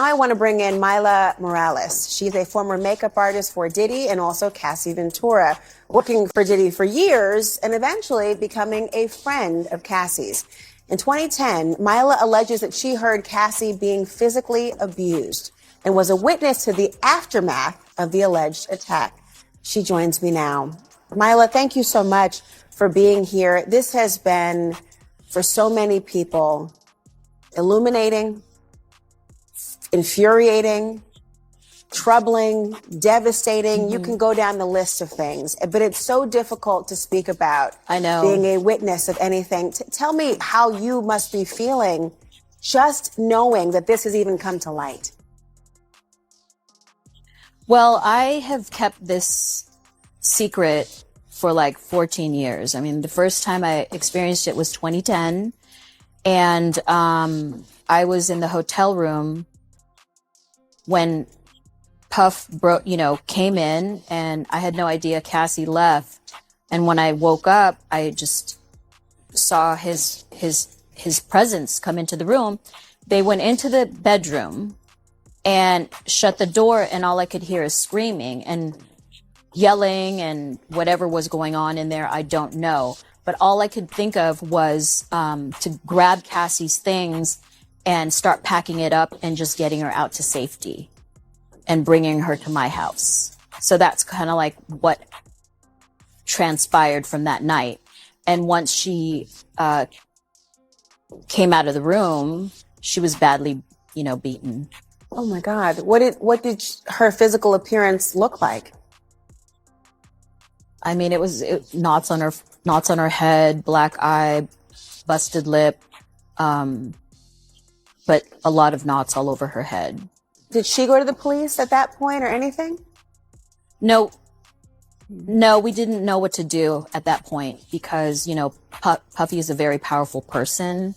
I want to bring in Myla Morales. She's a former makeup artist for Diddy and also Cassie Ventura, working for Diddy for years and eventually becoming a friend of Cassie's. In 2010, Myla alleges that she heard Cassie being physically abused and was a witness to the aftermath of the alleged attack. She joins me now. Myla, thank you so much for being here. This has been, for so many people, illuminating, infuriating, troubling, devastating. You can go down the list of things, but it's so difficult to speak about. I know. Being a witness of anything. Tell me how you must be feeling just knowing that this has even come to light. Well, I have kept this secret for like 14 years. I mean, the first time I experienced it was 2010. And I was in the hotel room when Puff came in, and I had no idea Cassie left. And when I woke up, I just saw his presence come into the room. They went into the bedroom and shut the door, and all I could hear is screaming and yelling and whatever was going on in there, I don't know. But all I could think of was to grab Cassie's things and start packing it up and just getting her out to safety and bringing her to my house. So that's kind of like what transpired from that night. And once she came out of the room, she was badly, beaten. Oh my God. What did her physical appearance look like? I mean, it was knots on her head, black eye, busted lip, but a lot of knots all over her head. Did she go to the police at that point or anything? No, we didn't know what to do at that point because, Puffy is a very powerful person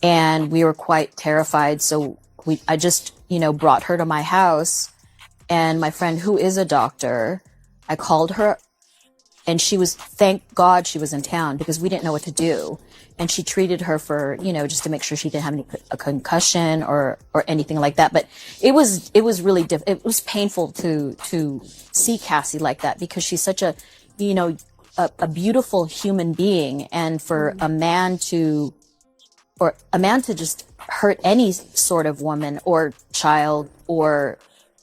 and we were quite terrified. So I just, brought her to my house, and my friend, who is a doctor, I called her, and thank God she was in town because we didn't know what to do. And she treated her for, just to make sure she didn't have a concussion or anything like that. But it was really it was painful to see Cassie like that because she's such a beautiful human being. And for a man to just hurt any sort of woman or child or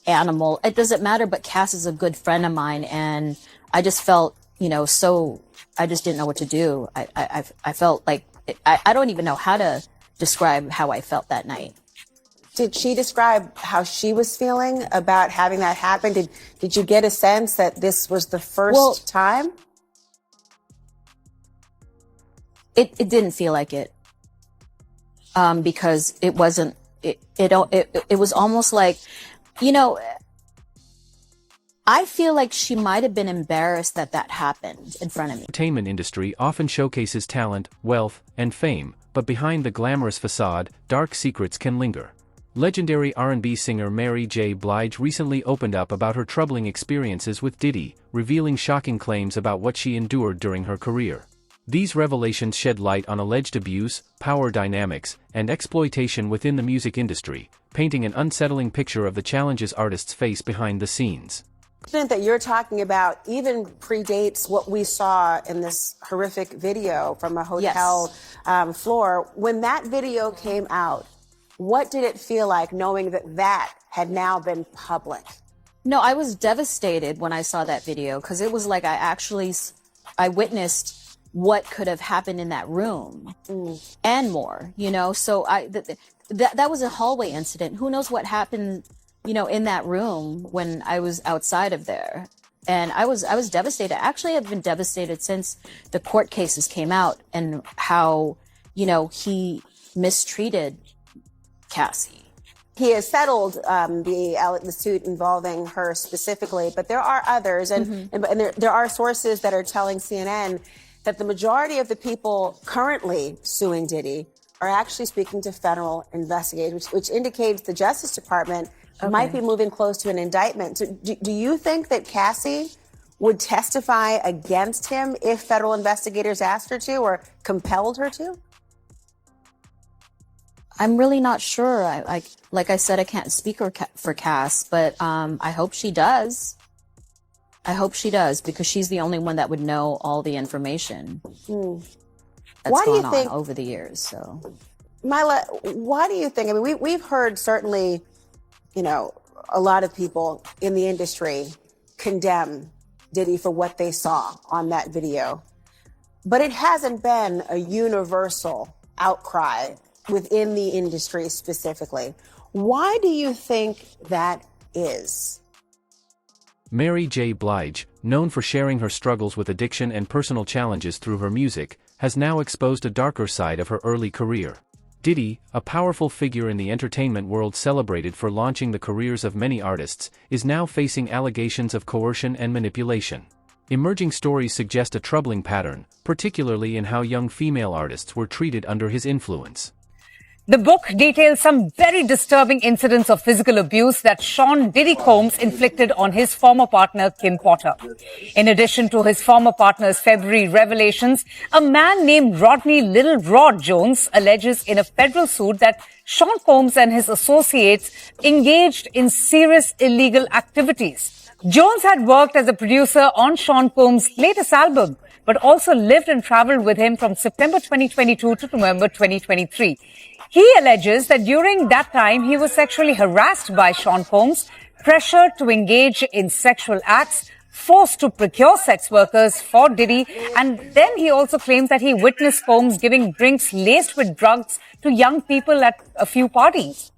animal, it doesn't matter. But Cass is a good friend of mine, and I just felt, I just didn't know what to do. I felt like, I don't even know how to describe how I felt that night. Did she describe how she was feeling about having that happen? Did you get a sense that this was the first time? It didn't feel like it. Because it wasn't, it was almost like, I feel like she might have been embarrassed that happened in front of me. The entertainment industry often showcases talent, wealth, and fame, but behind the glamorous facade, dark secrets can linger. Legendary R&B singer Mary J. Blige recently opened up about her troubling experiences with Diddy, revealing shocking claims about what she endured during her career. These revelations shed light on alleged abuse, power dynamics, and exploitation within the music industry, painting an unsettling picture of the challenges artists face behind the scenes. The incident that you're talking about even predates what we saw in this horrific video from a hotel floor. When that video came out, what did it feel like knowing that had now been public? No, I was devastated when I saw that video because it was like I witnessed what could have happened in that room and more, so that was a hallway incident. Who knows what happened, in that room when I was outside of there. And I was devastated. Actually, I've been devastated since the court cases came out and how, he mistreated Cassie. He has settled the suit involving her specifically, but there are others, and there are sources that are telling CNN that the majority of the people currently suing Diddy are actually speaking to federal investigators, which indicates the Justice Department might be moving close to an indictment. So do you think that Cassie would testify against him if federal investigators asked her to or compelled her to? I'm really not sure. Like I said, I can't speak for Cass, but I hope she does. I hope she does, because she's the only one that would know all the information that's gone on over the years. So, Mila, why do you think? I mean, we've heard certainly, a lot of people in the industry condemn Diddy for what they saw on that video, but it hasn't been a universal outcry within the industry specifically. Why do you think that is? Mary J. Blige, known for sharing her struggles with addiction and personal challenges through her music, has now exposed a darker side of her early career. Diddy, a powerful figure in the entertainment world celebrated for launching the careers of many artists, is now facing allegations of coercion and manipulation. Emerging stories suggest a troubling pattern, particularly in how young female artists were treated under his influence. The book details some very disturbing incidents of physical abuse that Sean Diddy Combs inflicted on his former partner, Kim Potter. In addition to his former partner's February revelations, a man named Rodney Little Rod Jones alleges in a federal suit that Sean Combs and his associates engaged in serious illegal activities. Jones had worked as a producer on Sean Combs' latest album, but also lived and traveled with him from September 2022 to November 2023. He alleges that during that time, he was sexually harassed by Sean Combs, pressured to engage in sexual acts, forced to procure sex workers for Diddy, and then he also claims that he witnessed Combs giving drinks laced with drugs to young people at a few parties.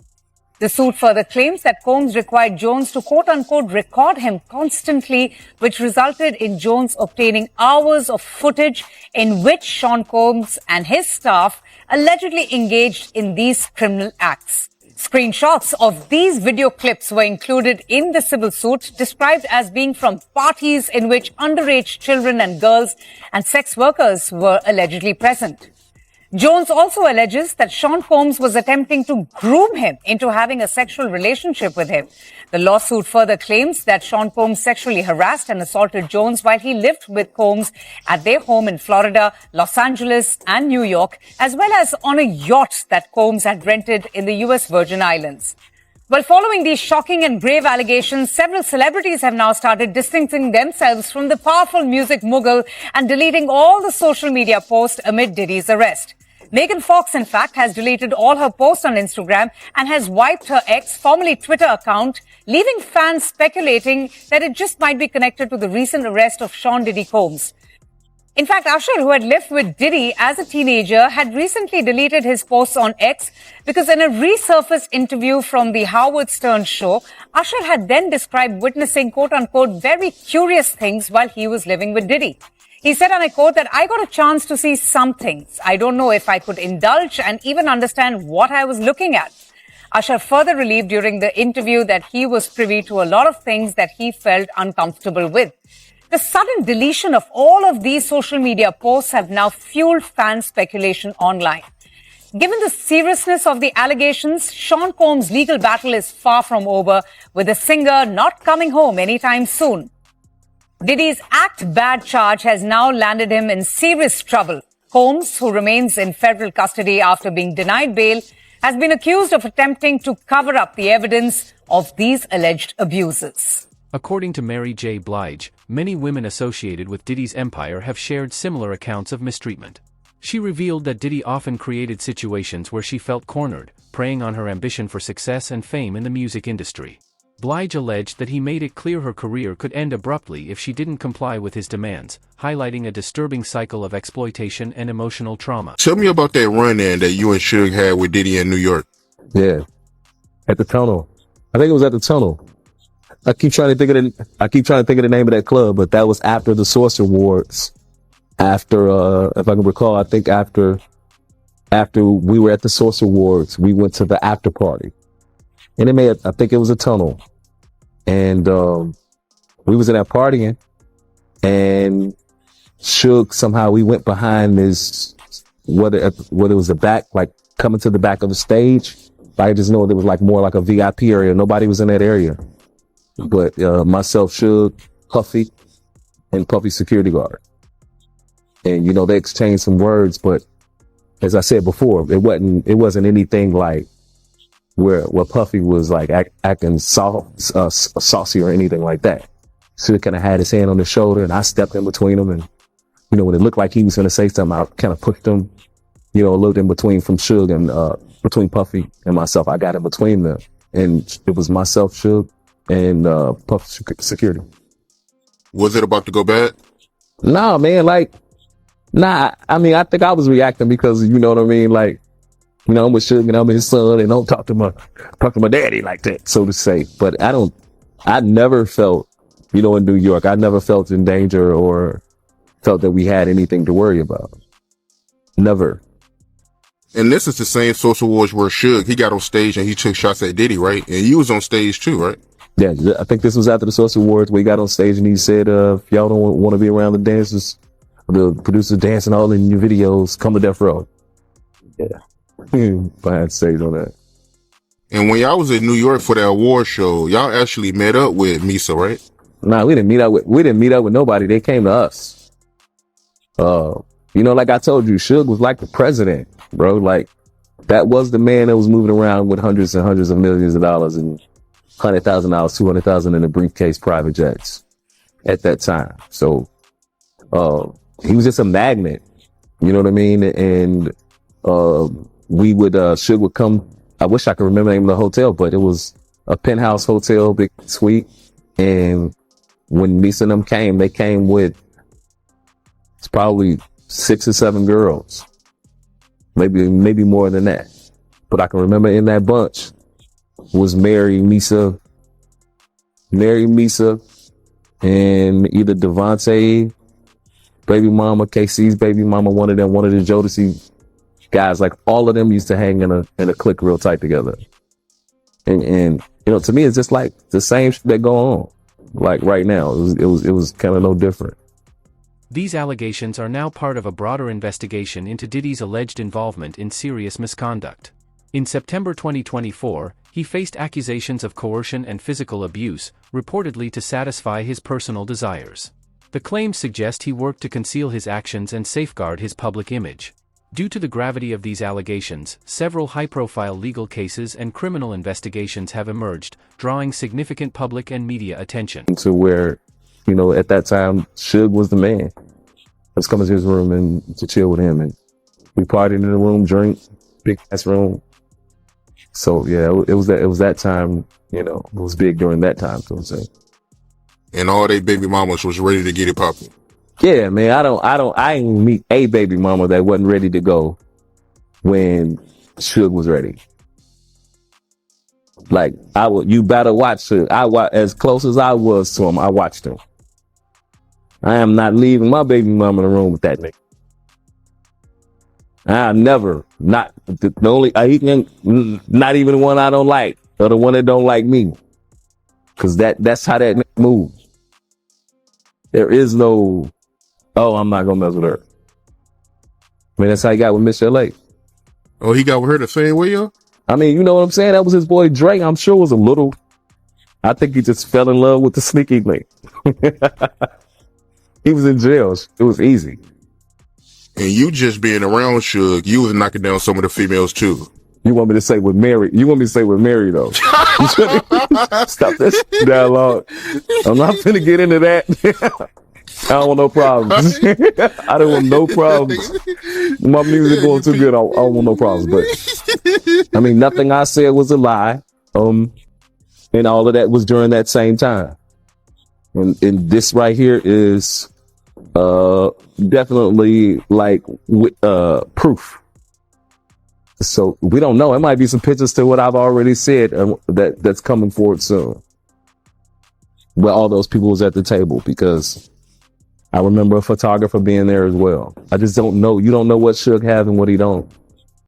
The suit further claims that Combs required Jones to quote-unquote record him constantly, which resulted in Jones obtaining hours of footage in which Sean Combs and his staff allegedly engaged in these criminal acts. Screenshots of these video clips were included in the civil suit, described as being from parties in which underage children and girls and sex workers were allegedly present. Jones also alleges that Sean Combs was attempting to groom him into having a sexual relationship with him. The lawsuit further claims that Sean Combs sexually harassed and assaulted Jones while he lived with Combs at their home in Florida, Los Angeles, and New York, as well as on a yacht that Combs had rented in the U.S. Virgin Islands. Well, following these shocking and grave allegations, several celebrities have now started distancing themselves from the powerful music mogul and deleting all the social media posts amid Diddy's arrest. Megan Fox, in fact, has deleted all her posts on Instagram and has wiped her ex, formerly Twitter account, leaving fans speculating that it just might be connected to the recent arrest of Sean Diddy Combs. In fact, Usher, who had lived with Diddy as a teenager, had recently deleted his posts on X because in a resurfaced interview from the Howard Stern show, Usher had then described witnessing quote-unquote very curious things while he was living with Diddy. He said, and I quote, that I got a chance to see some things. I don't know if I could indulge and even understand what I was looking at. Usher further relieved during the interview that he was privy to a lot of things that he felt uncomfortable with. The sudden deletion of all of these social media posts have now fueled fan speculation online. Given the seriousness of the allegations, Sean Combs' legal battle is far from over, with the singer not coming home anytime soon. Diddy's act bad charge has now landed him in serious trouble. Combs, who remains in federal custody after being denied bail, has been accused of attempting to cover up the evidence of these alleged abuses. According to Mary J. Blige, many women associated with Diddy's empire have shared similar accounts of mistreatment. She revealed that Diddy often created situations where she felt cornered, preying on her ambition for success and fame in the music industry. Blige alleged that he made it clear her career could end abruptly if she didn't comply with his demands, highlighting a disturbing cycle of exploitation and emotional trauma. Tell me about that run-in that you and Suge had with Diddy in New York. Yeah, at the tunnel. I think it was at the tunnel. I keep trying to think of the name of that club, but that was after the Source Awards. After, if I can recall, I think after we were at the Source Awards, we went to the after party. And I think it was a tunnel. And, we was in that partying and Suge, somehow we went behind this, whether it was the back, like coming to the back of the stage. I just know it was like more like a VIP area. Nobody was in that area. But, myself, Suge, Puffy, and Puffy's security guard. And, they exchanged some words, but as I said before, it wasn't anything like where Puffy was like acting saucy or anything like that. Suge kind of had his hand on his shoulder, and I stepped in between them. And, you know, when it looked like he was going to say something, I kind of pushed him, you know, a little in between from Suge and, between Puffy and myself. I got in between them, and it was myself, Suge, and, Puff security. Was it about to go bad? Nah, man, I mean, I think I was reacting because, you know what I mean? Like, you know, I'm with Suge and I'm his son, and don't talk to my daddy like that, so to say. But I never felt, you know, in New York, I never felt in danger or felt that we had anything to worry about. Never. And this is the same social wars where Suge, he got on stage and he took shots at Diddy, right? And you was on stage too, right? Yeah, I think this was after the social awards where he got on stage and he said, if y'all don't want to be around the dancers, the producers dancing all in your videos, come to Death Row. Yeah. Behind stage on that. And when y'all was in New York for that award show, y'all actually met up with Misa, right? Nah, we didn't meet up with nobody. They came to us. You know, like I told you, Suge was like the president, bro. Like, that was the man that was moving around with hundreds and hundreds of millions of dollars and $100,000, $200,000 in a briefcase private jets at that time. So, he was just a magnet. You know what I mean? And, we would, Suge would come. I wish I could remember the name of the hotel, but it was a penthouse hotel, big suite. And when Misa and them came, they came with, it's probably 6 or 7 girls, maybe more than that. But I can remember in that bunch was Mary, Misa, and either Devontae, baby mama, KC's baby mama, one of the Jodeci guys. Like, all of them used to hang in a clique real tight together. And you know, to me, it's just like the same shit that go on. Like right now, it was kind of no different. These allegations are now part of a broader investigation into Diddy's alleged involvement in serious misconduct. In September 2024, he faced accusations of coercion and physical abuse, reportedly to satisfy his personal desires. The claims suggest he worked to conceal his actions and safeguard his public image. Due to the gravity of these allegations, several high-profile legal cases and criminal investigations have emerged, drawing significant public and media attention. To where, you know, at that time, Suge was the man. Let's come into his room and to chill with him. And we partied in the room, drink, big ass room. So yeah, it was that time, you know, it was big during that time, so to say. And all they baby mamas was ready to get it popping. Yeah, man, I ain't meet a baby mama that wasn't ready to go when Suge was ready. Like, you better watch Suge. As close as I was to him, I watched him. I am not leaving my baby mama in the room with that nigga. I never, not the only, not even the one I don't like, or the one that don't like me. Cause that's how that nigga moves. There is no, oh, I'm not gonna mess with her. I mean, that's how he got with Miss LA. Oh, he got with her the same way, yo? I mean, you know what I'm saying? That was his boy Drake. I'm sure it was a little, I think he just fell in love with the sneaky link. He was in jail. It was easy. And you just being around Suge, you was knocking down some of the females too. You want me to say with Mary? You want me to say with Mary though? Stop this dialogue. I'm not finna get into that. I don't want no problems. I don't want no problems. My music going too good. I don't want no problems. But I mean, nothing I said was a lie. And all of that was during that same time. And this right here is definitely like proof. So we don't know. It might be some pictures to what I've already said that's coming forward soon. Where all those people was at the table, because I remember a photographer being there as well. I just don't know. You don't know what Suge have and what he don't.